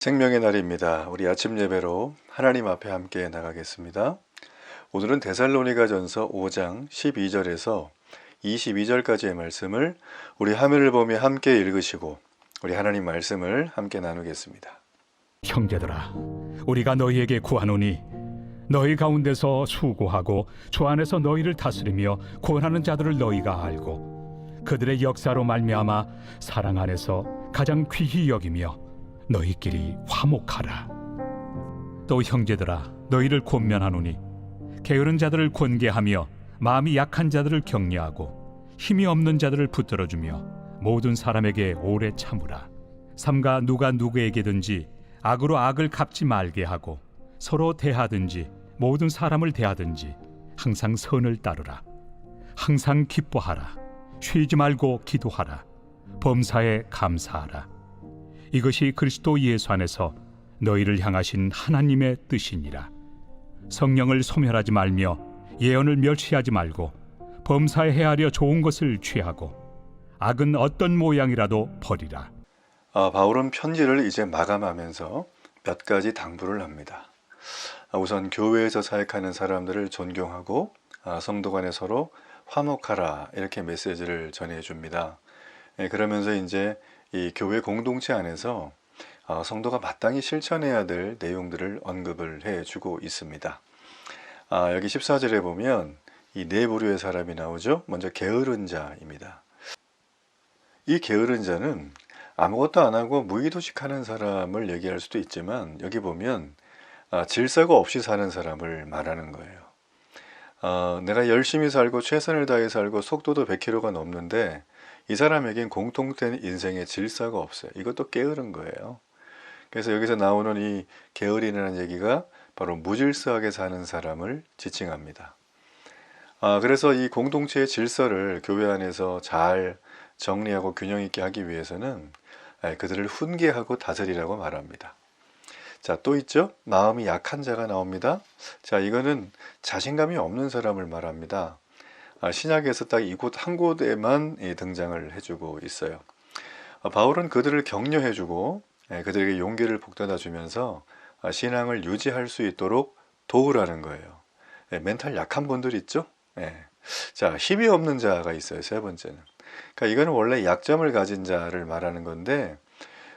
생명의 날입니다. 우리 아침 예배로 하나님 앞에 함께 나가겠습니다. 오늘은 데살로니가전서 5장 12절에서 22절까지의 말씀을 우리 화면을 보며 함께 읽으시고 우리 하나님 말씀을 함께 나누겠습니다. 형제들아, 우리가 너희에게 구하노니 너희 가운데서 수고하고 주 안에서 너희를 다스리며 구원하는 자들을 너희가 알고 그들의 역사로 말미암아 사랑 안에서 가장 귀히 여기며 너희끼리 화목하라. 또 형제들아, 너희를 권면하노니 게으른 자들을 권계하며 마음이 약한 자들을 격려하고 힘이 없는 자들을 붙들어주며 모든 사람에게 오래 참으라. 삼가 누가 누구에게든지 악으로 악을 갚지 말게 하고 서로 대하든지 모든 사람을 대하든지 항상 선을 따르라. 항상 기뻐하라. 쉬지 말고 기도하라. 범사에 감사하라. 이것이 그리스도 예수 안에서 너희를 향하신 하나님의 뜻이니라. 성령을 소멸하지 말며 예언을 멸시하지 말고 범사에 헤아려 좋은 것을 취하고 악은 어떤 모양이라도 버리라. 바울은 편지를 이제 마감하면서 몇 가지 당부를 합니다. 우선 교회에서 사역하는 사람들을 존경하고 성도 간에 서로 화목하라, 이렇게 메시지를 전해줍니다. 그러면서 이제 이 교회 공동체 안에서 성도가 마땅히 실천해야 될 내용들을 언급을 해주고 있습니다. 여기 14절에 보면 이 네 부류의 사람이 나오죠. 먼저 게으른 자입니다. 이 게으른 자는 아무것도 안 하고 무의도식하는 사람을 얘기할 수도 있지만, 여기 보면 질서가 없이 사는 사람을 말하는 거예요. 내가 열심히 살고 최선을 다해 살고 속도도 100km가 넘는데 이 사람에겐 공통된 인생의 질서가 없어요. 이것도 게으른 거예요. 그래서 여기서 나오는 이 게으리라는 얘기가 바로 무질서하게 사는 사람을 지칭합니다. 그래서 이 공동체의 질서를 교회 안에서 잘 정리하고 균형 있게 하기 위해서는 그들을 훈계하고 다스리라고 말합니다. 자, 또 있죠? 마음이 약한 자가 나옵니다. 자, 이거는 자신감이 없는 사람을 말합니다. 신약에서 딱 이곳 한 곳에만 등장을 해주고 있어요. 바울은 그들을 격려해주고 그들에게 용기를 북돋아 주면서 신앙을 유지할 수 있도록 도우라는 거예요. 멘탈 약한 분들 있죠? 자, 힘이 없는 자가 있어요. 세 번째는. 그러니까 이거는 원래 약점을 가진 자를 말하는 건데,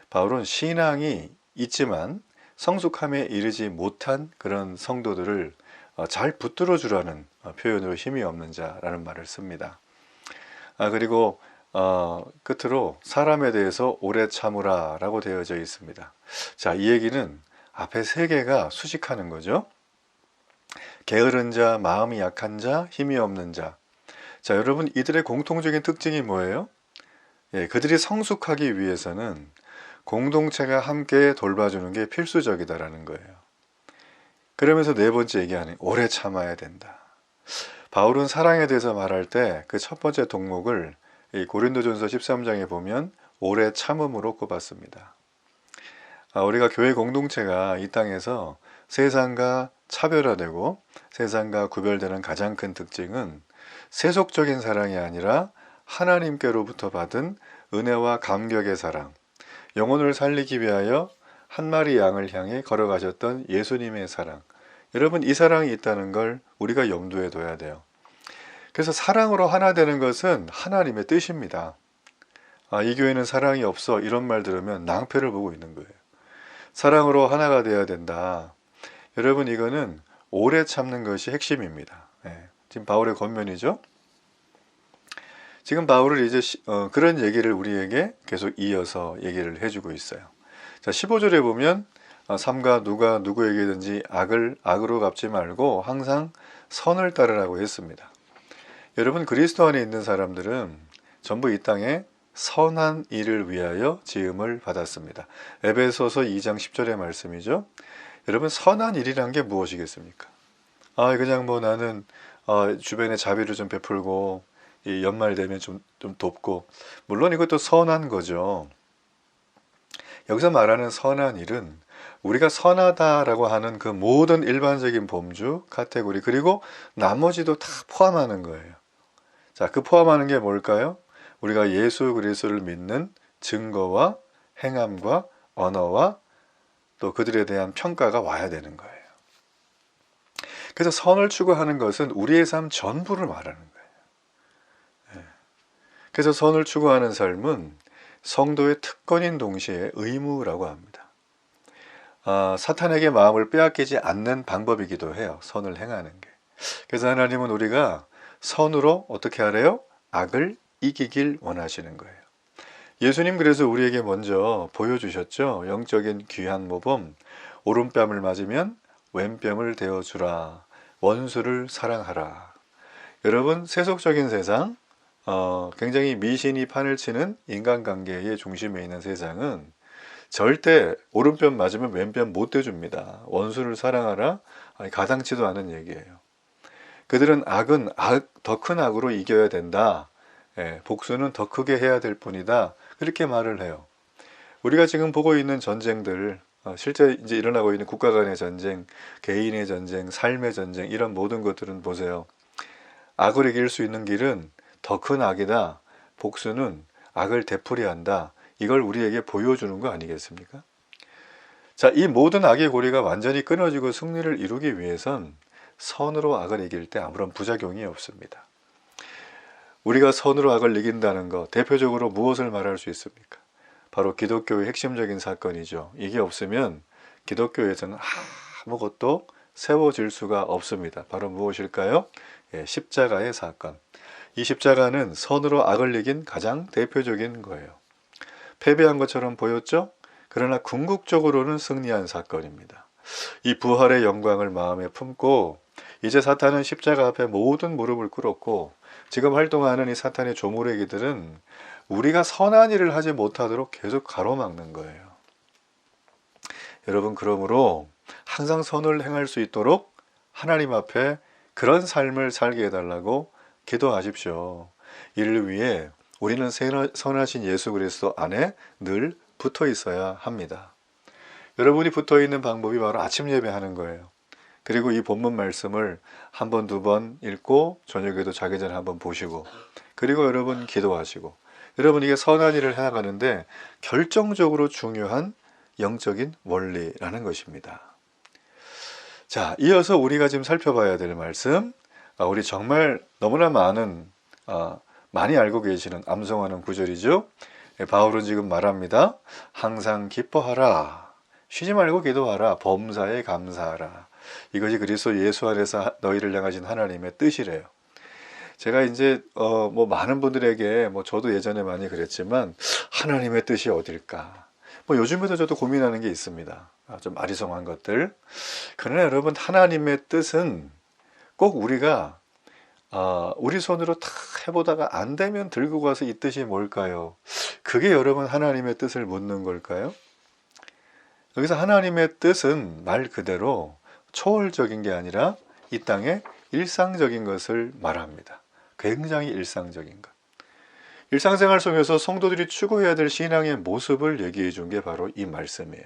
바울은 신앙이 있지만 성숙함에 이르지 못한 그런 성도들을 잘 붙들어 주라는 표현으로 힘이 없는 자라는 말을 씁니다. 그리고 끝으로 사람에 대해서 오래 참으라 라고 되어져 있습니다. 자, 이 얘기는 앞에 세 개가 수식하는 거죠. 게으른 자, 마음이 약한 자, 힘이 없는 자. 자, 여러분, 이들의 공통적인 특징이 뭐예요? 그들이 성숙하기 위해서는 공동체가 함께 돌봐주는 게 필수적이다라는 거예요. 그러면서 네 번째 얘기하는 오래 참아야 된다. 바울은 사랑에 대해서 말할 때 그 첫 번째 동목을 이 고린도전서 13장에 보면 오래 참음으로 꼽았습니다. 우리가 교회 공동체가 이 땅에서 세상과 차별화되고 세상과 구별되는 가장 큰 특징은 세속적인 사랑이 아니라 하나님께로부터 받은 은혜와 감격의 사랑, 영혼을 살리기 위하여 한 마리 양을 향해 걸어가셨던 예수님의 사랑. 여러분, 이 사랑이 있다는 걸 우리가 염두에 둬야 돼요. 그래서 사랑으로 하나 되는 것은 하나님의 뜻입니다. 이 교회는 사랑이 없어, 이런 말 들으면 낭패를 보고 있는 거예요. 사랑으로 하나가 돼야 된다. 여러분, 이거는 오래 참는 것이 핵심입니다. 지금 바울의 권면이죠. 지금 바울은 이제 그런 얘기를 우리에게 계속 이어서 얘기를 해주고 있어요. 자, 15절에 보면 삼가 누가 누구에게든지 악으로 갚지 말고 항상 선을 따르라고 했습니다. 여러분, 그리스도 안에 있는 사람들은 전부 이 땅에 선한 일을 위하여 지음을 받았습니다. 에베소서 2장 10절의 말씀이죠. 여러분, 선한 일이란 게 무엇이겠습니까? 그냥 뭐 나는 주변에 자비를 좀 베풀고 이 연말 되면 좀 돕고, 물론 이것도 선한 거죠. 여기서 말하는 선한 일은 우리가 선하다라고 하는 그 모든 일반적인 범주, 카테고리, 그리고 나머지도 다 포함하는 거예요. 자, 그 포함하는 게 뭘까요? 우리가 예수 그리스도를 믿는 증거와 행함과 언어와 또 그들에 대한 평가가 와야 되는 거예요. 그래서 선을 추구하는 것은 우리의 삶 전부를 말하는 거예요. 그래서 선을 추구하는 삶은 성도의 특권인 동시에 의무라고 합니다. 사탄에게 마음을 빼앗기지 않는 방법이기도 해요. 선을 행하는 게. 그래서 하나님은 우리가 선으로 어떻게 하래요? 악을 이기길 원하시는 거예요. 예수님 그래서 우리에게 먼저 보여주셨죠. 영적인 귀한 모범, 오른뺨을 맞으면 왼뺨을 대어주라. 원수를 사랑하라. 여러분, 세속적인 세상, 굉장히 미신이 판을 치는 인간관계의 중심에 있는 세상은 절대 오른편 맞으면 왼편 못 대줍니다. 원수를 사랑하라? 아니, 가당치도 않은 얘기예요. 그들은 악은 더 큰 악으로 이겨야 된다. 복수는 더 크게 해야 될 뿐이다. 그렇게 말을 해요. 우리가 지금 보고 있는 전쟁들, 실제 이제 일어나고 있는 국가 간의 전쟁, 개인의 전쟁, 삶의 전쟁, 이런 모든 것들은 보세요. 악을 이길 수 있는 길은 더 큰 악이다. 복수는 악을 되풀이한다. 이걸 우리에게 보여주는 거 아니겠습니까? 자, 이 모든 악의 고리가 완전히 끊어지고 승리를 이루기 위해선 선으로 악을 이길 때 아무런 부작용이 없습니다. 우리가 선으로 악을 이긴다는 것, 대표적으로 무엇을 말할 수 있습니까? 바로 기독교의 핵심적인 사건이죠. 이게 없으면 기독교에서는 아무것도 세워질 수가 없습니다. 바로 무엇일까요? 십자가의 사건. 이 십자가는 선으로 악을 이긴 가장 대표적인 거예요. 패배한 것처럼 보였죠? 그러나 궁극적으로는 승리한 사건입니다. 이 부활의 영광을 마음에 품고 이제 사탄은 십자가 앞에 모든 무릎을 꿇었고 지금 활동하는 이 사탄의 조무래기들은 우리가 선한 일을 하지 못하도록 계속 가로막는 거예요. 여러분, 그러므로 항상 선을 행할 수 있도록 하나님 앞에 그런 삶을 살게 해달라고 기도하십시오. 이를 위해 우리는 선하신 예수 그리스도 안에 늘 붙어 있어야 합니다. 여러분이 붙어 있는 방법이 바로 아침 예배하는 거예요. 그리고 이 본문 말씀을 한 번, 두 번 읽고 저녁에도 자기 전에 한번 보시고, 그리고 여러분 기도하시고, 여러분 이게 선한 일을 해나가는데 결정적으로 중요한 영적인 원리라는 것입니다. 자, 이어서 우리가 지금 살펴봐야 될 말씀, 우리 정말 너무나 많이 알고 계시는 암송하는 구절이죠. 바울은 지금 말합니다. 항상 기뻐하라. 쉬지 말고 기도하라. 범사에 감사하라. 이것이 그리스도 예수 안에서 너희를 향하신 하나님의 뜻이래요. 제가 이제 많은 분들에게 저도 예전에 많이 그랬지만 하나님의 뜻이 어딜까? 요즘에도 저도 고민하는 게 있습니다. 좀 아리송한 것들. 그러나 여러분, 하나님의 뜻은 꼭 우리가 우리 손으로 다 해보다가 안 되면 들고 가서 이 뜻이 뭘까요? 그게 여러분 하나님의 뜻을 묻는 걸까요? 여기서 하나님의 뜻은 말 그대로 초월적인 게 아니라 이 땅의 일상적인 것을 말합니다. 굉장히 일상적인 것. 일상생활 속에서 성도들이 추구해야 될 신앙의 모습을 얘기해 준 게 바로 이 말씀이에요.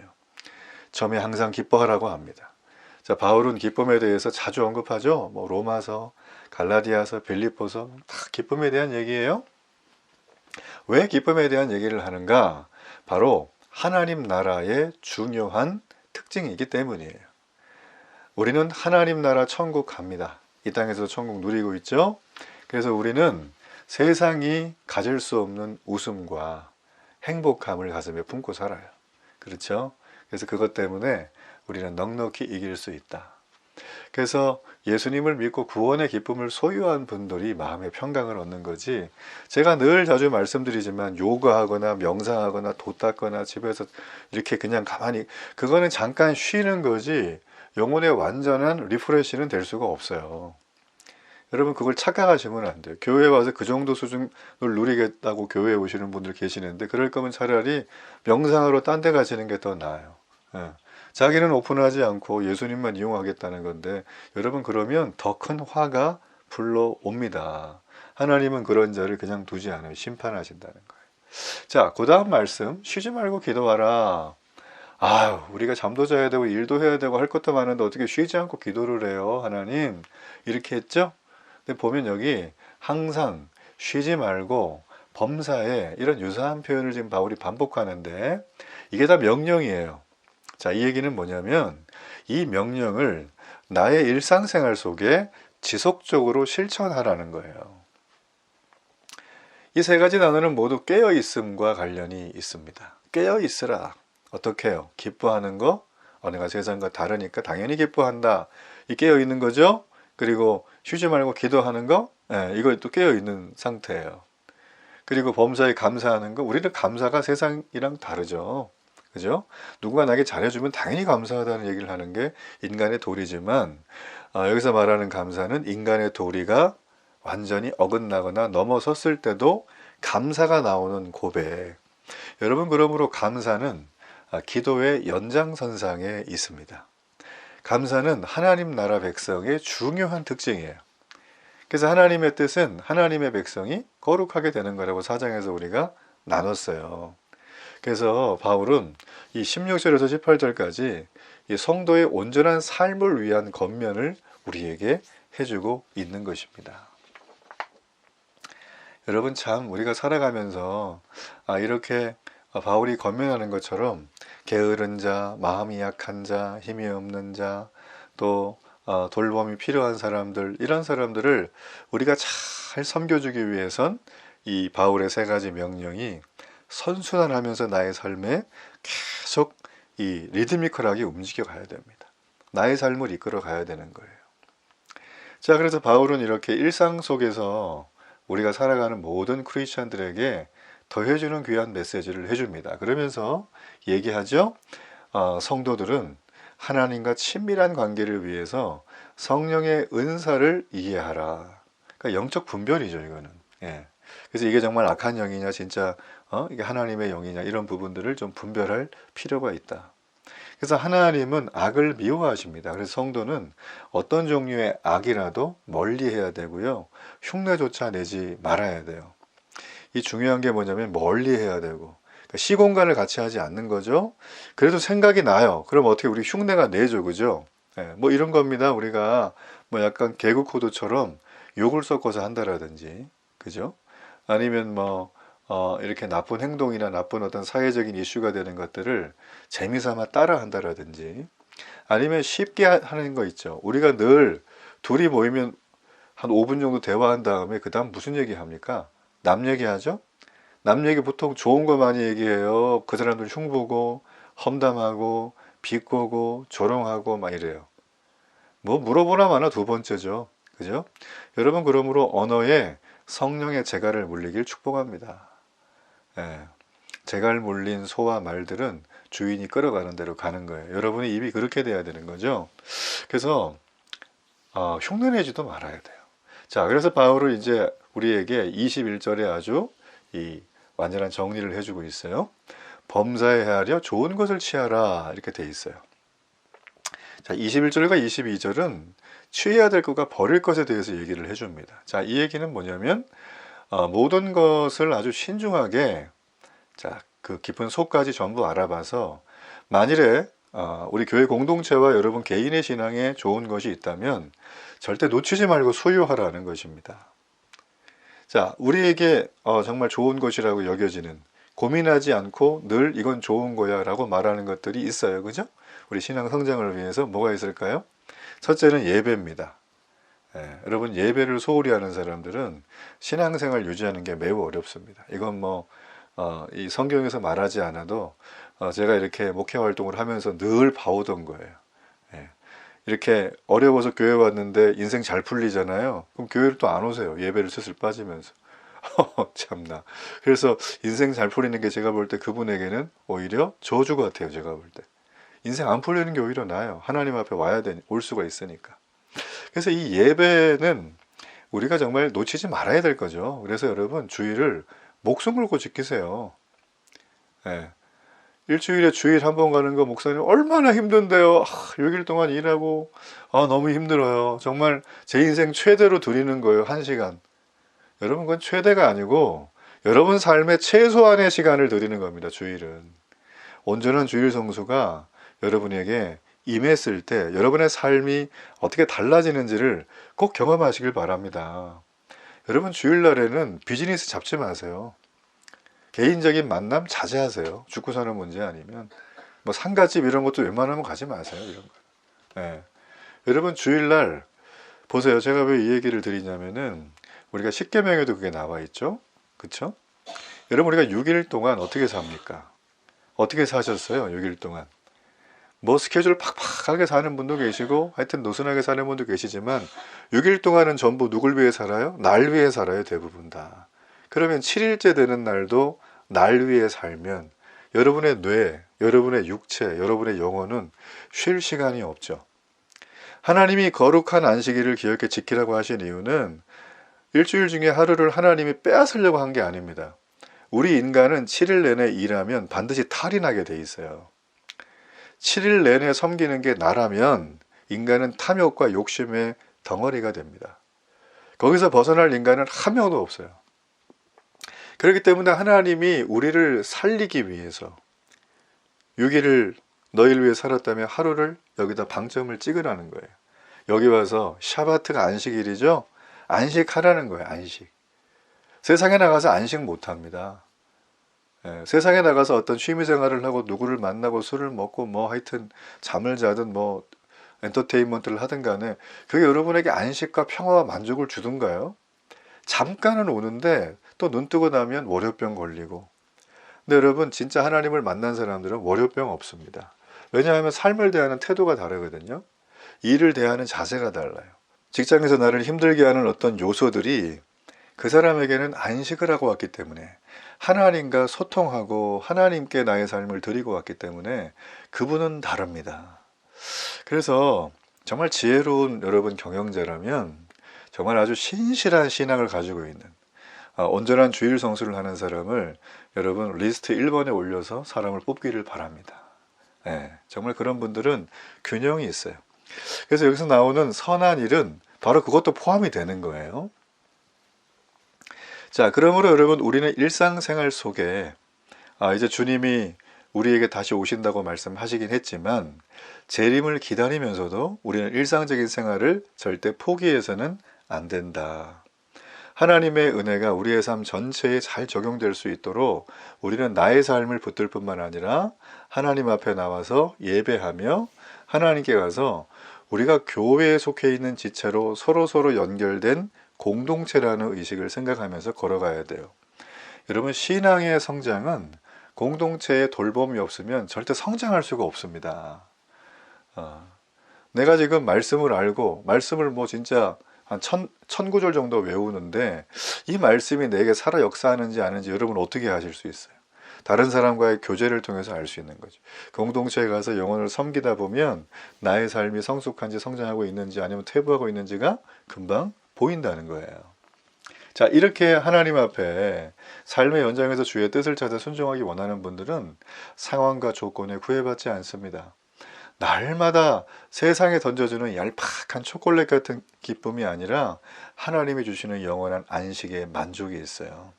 처음에 항상 기뻐하라고 합니다. 자, 바울은 기쁨에 대해서 자주 언급하죠. 로마서, 갈라디아서, 빌립보서 다 기쁨에 대한 얘기예요. 왜 기쁨에 대한 얘기를 하는가? 바로 하나님 나라의 중요한 특징이기 때문이에요. 우리는 하나님 나라 천국 갑니다. 이 땅에서 천국 누리고 있죠. 그래서 우리는 세상이 가질 수 없는 웃음과 행복함을 가슴에 품고 살아요. 그렇죠? 그래서 그것 때문에 우리는 넉넉히 이길 수 있다. 그래서 예수님을 믿고 구원의 기쁨을 소유한 분들이 마음의 평강을 얻는 거지, 제가 늘 자주 말씀드리지만 요가하거나 명상하거나 도 닦거나 집에서 이렇게 그냥 가만히, 그거는 잠깐 쉬는 거지 영혼의 완전한 리프레시는 될 수가 없어요. 여러분, 그걸 착각하시면 안 돼요. 교회에 와서 그 정도 수준을 누리겠다고 교회에 오시는 분들 계시는데, 그럴 거면 차라리 명상하러 딴 데 가시는 게 더 나아요. 자기는 오픈하지 않고 예수님만 이용하겠다는 건데, 여러분, 그러면 더 큰 화가 불러옵니다. 하나님은 그런 자를 그냥 두지 않아요. 심판하신다는 거예요. 자, 그 다음 말씀, 쉬지 말고 기도하라. 우리가 잠도 자야 되고 일도 해야 되고 할 것도 많은데 어떻게 쉬지 않고 기도를 해요, 하나님? 이렇게 했죠? 근데 보면 여기 항상 쉬지 말고 범사에, 이런 유사한 표현을 지금 바울이 반복하는데, 이게 다 명령이에요. 자, 이 얘기는 뭐냐면 이 명령을 나의 일상생활 속에 지속적으로 실천하라는 거예요. 이 세 가지 단어는 모두 깨어 있음과 관련이 있습니다. 깨어 있으라. 어떻게 해요? 기뻐하는 거, 내가 세상과 다르니까 당연히 기뻐한다. 이 깨어 있는 거죠. 그리고 쉬지 말고 기도하는 거, 이것도 깨어 있는 상태예요. 그리고 범사에 감사하는 거, 우리는 감사가 세상이랑 다르죠. 그죠? 누군가 나에게 잘해주면 당연히 감사하다는 얘기를 하는 게 인간의 도리지만, 여기서 말하는 감사는 인간의 도리가 완전히 어긋나거나 넘어섰을 때도 감사가 나오는 고백. 여러분, 그러므로 감사는 기도의 연장선상에 있습니다. 감사는 하나님 나라 백성의 중요한 특징이에요. 그래서 하나님의 뜻은 하나님의 백성이 거룩하게 되는 거라고 사장에서 우리가 나눴어요. 그래서 바울은 이 16절에서 18절까지 이 성도의 온전한 삶을 위한 권면을 우리에게 해주고 있는 것입니다. 여러분, 참 우리가 살아가면서 이렇게 바울이 권면하는 것처럼 게으른 자, 마음이 약한 자, 힘이 없는 자, 또 돌봄이 필요한 사람들, 이런 사람들을 우리가 잘 섬겨주기 위해선 이 바울의 세 가지 명령이 선순환하면서 나의 삶에 계속 이 리드미컬하게 움직여 가야 됩니다. 나의 삶을 이끌어 가야 되는 거예요. 자, 그래서 바울은 이렇게 일상 속에서 우리가 살아가는 모든 크리스천들에게 더해주는 귀한 메시지를 해줍니다. 그러면서 얘기하죠. 성도들은 하나님과 친밀한 관계를 위해서 성령의 은사를 이해하라. 그러니까 영적 분별이죠, 이거는. 예. 그래서 이게 정말 악한 영이냐, 진짜 이게 하나님의 영이냐, 이런 부분들을 좀 분별할 필요가 있다. 그래서 하나님은 악을 미워하십니다. 그래서 성도는 어떤 종류의 악이라도 멀리해야 되고요, 흉내조차 내지 말아야 돼요. 이 중요한 게 뭐냐면 멀리해야 되고, 그러니까 시공간을 같이 하지 않는 거죠. 그래도 생각이 나요. 그럼 어떻게 우리 흉내가 내죠, 그죠? 뭐 이런 겁니다. 우리가 뭐 약간 개그 코드처럼 욕을 섞어서 한다라든지, 그죠? 아니면 뭐 이렇게 나쁜 행동이나 나쁜 어떤 사회적인 이슈가 되는 것들을 재미삼아 따라 한다라든지, 아니면 쉽게 하는 거 있죠. 우리가 늘 둘이 모이면 한 5분 정도 대화한 다음에 그 다음 무슨 얘기 합니까? 남 얘기하죠? 남 얘기 보통 좋은 거 많이 얘기해요. 그 사람들 흉보고 험담하고 비꼬고 조롱하고 막 이래요. 뭐 물어보나 마나 두 번째죠. 그죠? 여러분, 그러므로 언어에 성령의 재갈을 물리길 축복합니다. 재갈 물린 소와 말들은 주인이 끌어가는 대로 가는 거예요. 여러분의 입이 그렇게 돼야 되는 거죠. 그래서 흉내내지도 말아야 돼요. 자, 그래서 바울은 이제 우리에게 21절에 아주 이 완전한 정리를 해주고 있어요. 범사에 헤아려 좋은 것을 취하라, 이렇게 돼 있어요. 자, 21절과 22절은 취해야 될 것과 버릴 것에 대해서 얘기를 해줍니다. 자, 이 얘기는 뭐냐면 모든 것을 아주 신중하게, 자, 그 깊은 속까지 전부 알아봐서 만일에 우리 교회 공동체와 여러분 개인의 신앙에 좋은 것이 있다면 절대 놓치지 말고 소유하라는 것입니다. 자, 우리에게 정말 좋은 것이라고 여겨지는, 고민하지 않고 늘 이건 좋은 거야 라고 말하는 것들이 있어요. 그죠? 우리 신앙 성장을 위해서 뭐가 있을까요? 첫째는 예배입니다. 여러분, 예배를 소홀히 하는 사람들은 신앙생활 유지하는 게 매우 어렵습니다. 이건 이 성경에서 말하지 않아도 제가 이렇게 목회 활동을 하면서 늘 봐오던 거예요. 이렇게 어려워서 교회 왔는데 인생 잘 풀리잖아요. 그럼 교회를 또 안 오세요. 예배를 슬슬 빠지면서. 참나. 그래서 인생 잘 풀리는 게 제가 볼 때 그분에게는 오히려 저주 같아요. 제가 볼 때. 인생 안 풀리는 게 오히려 나아요. 하나님 앞에 올 수가 있으니까. 그래서 이 예배는 우리가 정말 놓치지 말아야 될 거죠. 그래서 여러분, 주일을 목숨 걸고 지키세요. 일주일에 주일 한 번 가는 거, 목사님 얼마나 힘든데요. 6일 동안 일하고 너무 힘들어요. 정말 제 인생 최대로 드리는 거예요. 1시간. 여러분, 그건 최대가 아니고 여러분 삶의 최소한의 시간을 드리는 겁니다. 주일은. 온전한 주일 성수가 여러분에게 임했을 때 여러분의 삶이 어떻게 달라지는지를 꼭 경험하시길 바랍니다. 여러분, 주일날에는 비즈니스 잡지 마세요. 개인적인 만남 자제하세요. 죽고 사는 문제 아니면 뭐 상가집 이런 것도 웬만하면 가지 마세요. 이런 거. 예. 여러분 주일날 보세요. 제가 왜 이 얘기를 드리냐면은 우리가 십계명에도 그게 나와 있죠. 그쵸? 여러분 우리가 6일 동안 어떻게 삽니까? 어떻게 사셨어요? 6일 동안. 뭐 스케줄 팍팍하게 사는 분도 계시고 하여튼 노선하게 사는 분도 계시지만 6일 동안은 전부 누굴 위해 살아요? 날 위해 살아요. 대부분 다. 그러면 7일째 되는 날도 날 위해 살면 여러분의 뇌, 여러분의 육체, 여러분의 영혼은 쉴 시간이 없죠. 하나님이 거룩한 안식일을 기억해 지키라고 하신 이유는 일주일 중에 하루를 하나님이 빼앗으려고 한 게 아닙니다. 우리 인간은 7일 내내 일하면 반드시 탈이 나게 돼 있어요. 7일 내내 섬기는 게 나라면 인간은 탐욕과 욕심의 덩어리가 됩니다. 거기서 벗어날 인간은 한 명도 없어요. 그렇기 때문에 하나님이 우리를 살리기 위해서 6일을 너희를 위해 살았다면 하루를 여기다 방점을 찍으라는 거예요. 여기 와서 샤바트가 안식일이죠. 안식하라는 거예요. 안식. 세상에 나가서 안식 못합니다. 세상에 나가서 어떤 취미생활을 하고 누구를 만나고 술을 먹고 뭐 하여튼 잠을 자든 뭐 엔터테인먼트를 하든 간에 그게 여러분에게 안식과 평화와 만족을 주든가요? 잠깐은 오는데 또 눈 뜨고 나면 월요병 걸리고. 근데 여러분 진짜 하나님을 만난 사람들은 월요병 없습니다. 왜냐하면 삶을 대하는 태도가 다르거든요. 일을 대하는 자세가 달라요. 직장에서 나를 힘들게 하는 어떤 요소들이 그 사람에게는 안식을 하고 왔기 때문에 하나님과 소통하고 하나님께 나의 삶을 드리고 왔기 때문에 그분은 다릅니다. 그래서 정말 지혜로운 여러분 경영자라면 정말 아주 신실한 신앙을 가지고 있는 온전한 주일 성수를 하는 사람을 여러분 리스트 1번에 올려서 사람을 뽑기를 바랍니다. 정말 그런 분들은 균형이 있어요. 그래서 여기서 나오는 선한 일은 바로 그것도 포함이 되는 거예요. 자, 그러므로 여러분 우리는 일상생활 속에 이제 주님이 우리에게 다시 오신다고 말씀하시긴 했지만 재림을 기다리면서도 우리는 일상적인 생활을 절대 포기해서는 안 된다. 하나님의 은혜가 우리의 삶 전체에 잘 적용될 수 있도록 우리는 나의 삶을 붙들 뿐만 아니라 하나님 앞에 나와서 예배하며 하나님께 가서 우리가 교회에 속해 있는 지체로 서로 연결된 공동체라는 의식을 생각하면서 걸어가야 돼요. 여러분 신앙의 성장은 공동체의 돌봄이 없으면 절대 성장할 수가 없습니다. 내가 지금 말씀을 알고 말씀을 뭐 진짜 한 1000구절 정도 외우는데 이 말씀이 내게 살아 역사하는지 아는지 여러분 어떻게 아실 수 있어요? 다른 사람과의 교제를 통해서 알 수 있는 거죠. 공동체에 가서 영혼을 섬기다 보면 나의 삶이 성숙한지 성장하고 있는지 아니면 퇴보하고 있는지가 금방 보인다는 거예요. 자, 이렇게 하나님 앞에 삶의 연장에서 주의 뜻을 찾아 순종하기 원하는 분들은 상황과 조건에 구애받지 않습니다. 날마다 세상에 던져주는 얄팍한 초콜릿 같은 기쁨이 아니라 하나님이 주시는 영원한 안식의 만족이 있어요.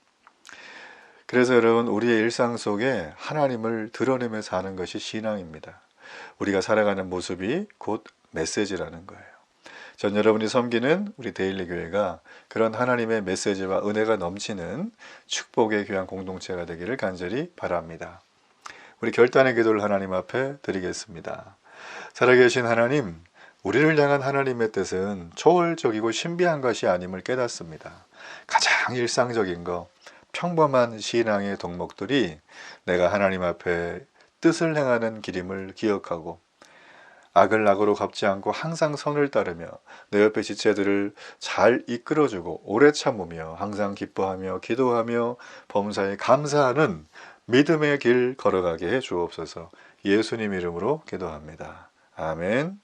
그래서 여러분 우리의 일상 속에 하나님을 드러내며 사는 것이 신앙입니다. 우리가 살아가는 모습이 곧 메시지라는 거예요. 전 여러분이 섬기는 우리 데일리 교회가 그런 하나님의 메시지와 은혜가 넘치는 축복의 귀한 공동체가 되기를 간절히 바랍니다. 우리 결단의 기도를 하나님 앞에 드리겠습니다. 살아계신 하나님, 우리를 향한 하나님의 뜻은 초월적이고 신비한 것이 아님을 깨닫습니다. 가장 일상적인 것, 평범한 신앙의 덕목들이 내가 하나님 앞에 뜻을 행하는 길임을 기억하고 악을 악으로 갚지 않고 항상 선을 따르며 내 옆에 지체들을 잘 이끌어주고 오래 참으며 항상 기뻐하며 기도하며 범사에 감사하는 믿음의 길 걸어가게 해 주옵소서. 예수님 이름으로 기도합니다. 아멘.